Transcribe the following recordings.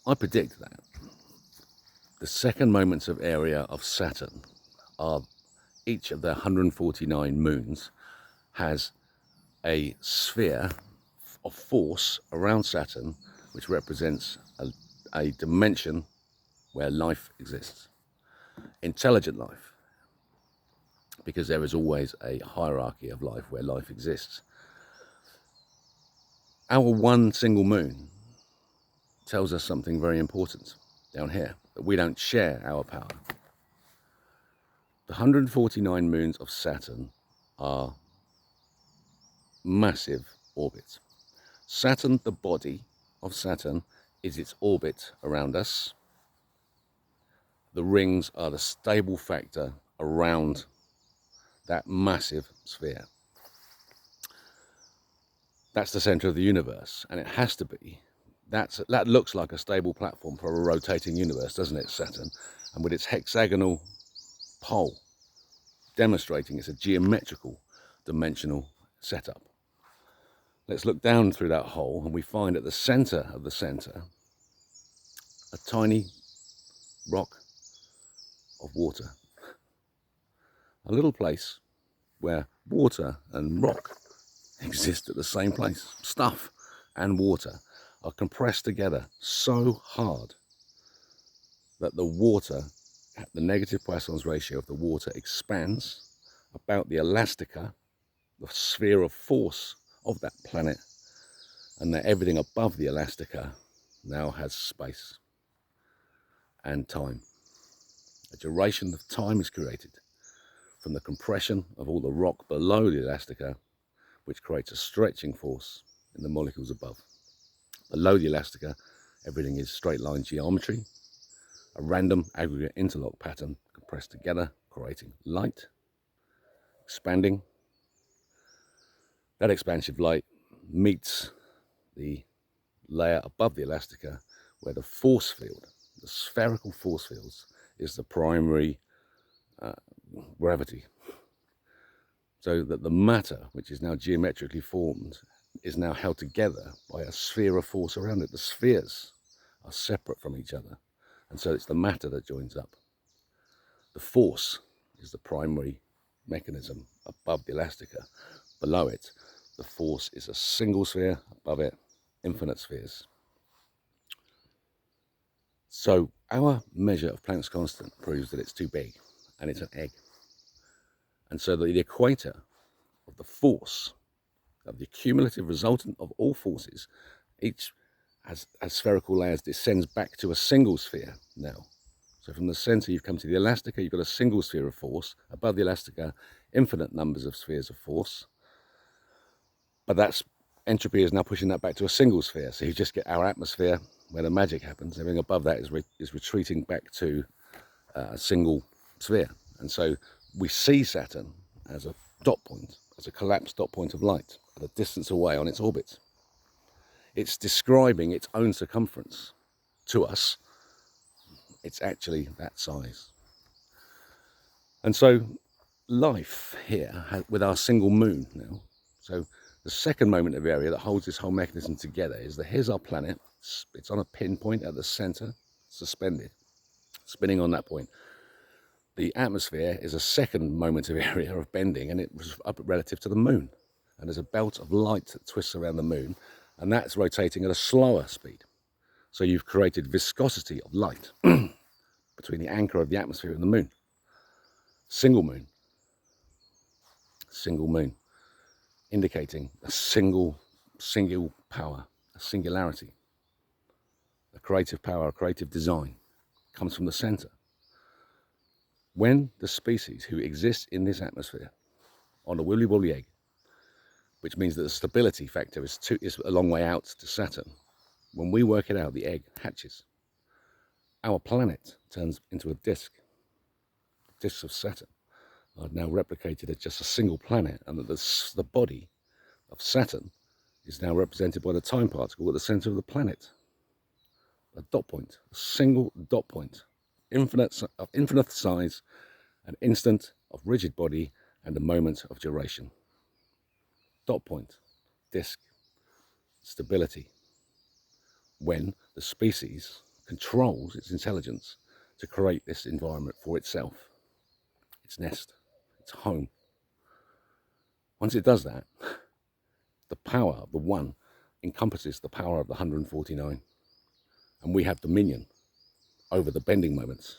I predict that the second moments of area of Saturn are each of the 149 moons has a sphere of force around Saturn, which represents a dimension where life exists, intelligent life, because there is always a hierarchy of life where life exists. Our one single moon tells us something very important down here, that we don't share our power. The 149 moons of Saturn are massive orbits. Saturn, the body of Saturn, is its orbit around us. The rings are the stable factor around that massive sphere. That's the center of the universe, and it has to be. That looks like a stable platform for a rotating universe, doesn't it, Saturn? And with its hexagonal pole, demonstrating it's a geometrical dimensional setup. Let's look down through that hole, and we find at the center of the center a tiny rock of water. A little place where water and rock exist at the same place. Stuff and water are compressed together so hard that the water, at the negative Poisson's ratio of the water, expands about the elastica, the sphere of force of that planet, and that everything above the elastica now has space and time. A duration of time is created from the compression of all the rock below the elastica, which creates a stretching force in the molecules above. Below the elastica, everything is straight line geometry, a random aggregate interlock pattern compressed together, creating light, expanding. That expansive light meets the layer above the elastica, where the force field, the spherical force fields, is the primary gravity. So that the matter, which is now geometrically formed, is now held together by a sphere of force around it. The spheres are separate from each other, and so it's the matter that joins up. The force is the primary mechanism above the elastica. Below it, the force is a single sphere, above it, infinite spheres. So our measure of Planck's constant proves that it's too big, and it's an egg. And so the equator of the force, of the cumulative resultant of all forces, each as spherical layers, descends back to a single sphere now. So from the center, you've come to the elastica, you've got a single sphere of force. Above the elastica, infinite numbers of spheres of force. But that's entropy is now pushing that back to a single sphere. So you just get our atmosphere where the magic happens. Everything above that is retreating back to a single sphere. And so we see Saturn as a dot point, as a collapsed dot point of light at a distance away on its orbit. It's describing its own circumference to us. It's actually that size. And so life here, with our single moon now, so the second moment of area that holds this whole mechanism together is that here's our planet. It's on a pinpoint at the center, suspended, spinning on that point. The atmosphere is a second moment of area of bending, and it was up relative to the moon. And there's a belt of light that twists around the moon, and that's rotating at a slower speed. So you've created viscosity of light between the anchor of the atmosphere and the moon. Single moon, indicating a single power, a singularity, a creative power, a creative design comes from the center. When the species who exist in this atmosphere on a wibbly-wobbly egg, which means that the stability factor is a long way out to Saturn, when we work it out, the egg hatches. Our planet turns into a disk. Disks of Saturn are now replicated as just a single planet, and that the body of Saturn is now represented by the time particle at the center of the planet. A dot point, a single dot point, infinite size, an instant of rigid body, and a moment of duration. Dot point, disk, stability. When the species controls its intelligence to create this environment for itself, its nest, its home. Once it does that, the power of the one encompasses the power of the 149. And we have dominion over the bending moments,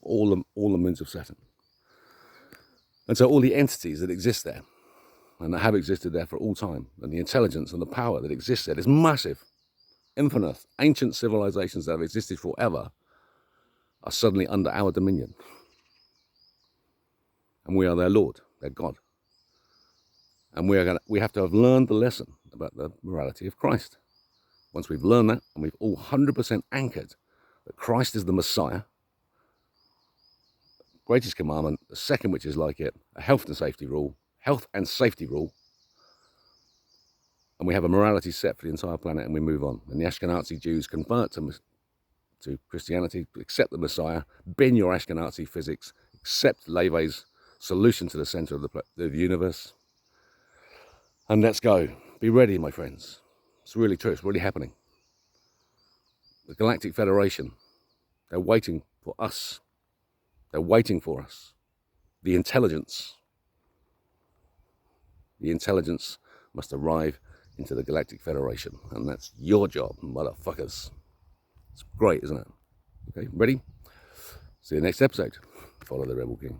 all the moons of Saturn. And so all the entities that exist there, and that have existed there for all time, and the intelligence and the power that exists there, this massive, infinite, ancient civilizations that have existed forever, are suddenly under our dominion. And we are their Lord, their God. And we have to have learned the lesson about the morality of Christ. Once we've learned that, and we've all 100% anchored that Christ is the Messiah, greatest commandment, the second which is like it, a health and safety rule, and we have a morality set for the entire planet, and we move on. And the Ashkenazi Jews convert to Christianity, accept the Messiah, bin your Ashkenazi physics, accept Levi's solution to the center of the universe, and let's go. Be ready, my friends. It's really true. It's really happening. The Galactic Federation, they're waiting for us. They're waiting for us. The intelligence must arrive into the Galactic Federation, and that's your job, motherfuckers. It's great, isn't it? Okay, ready? See you next episode. Follow the Rebel King.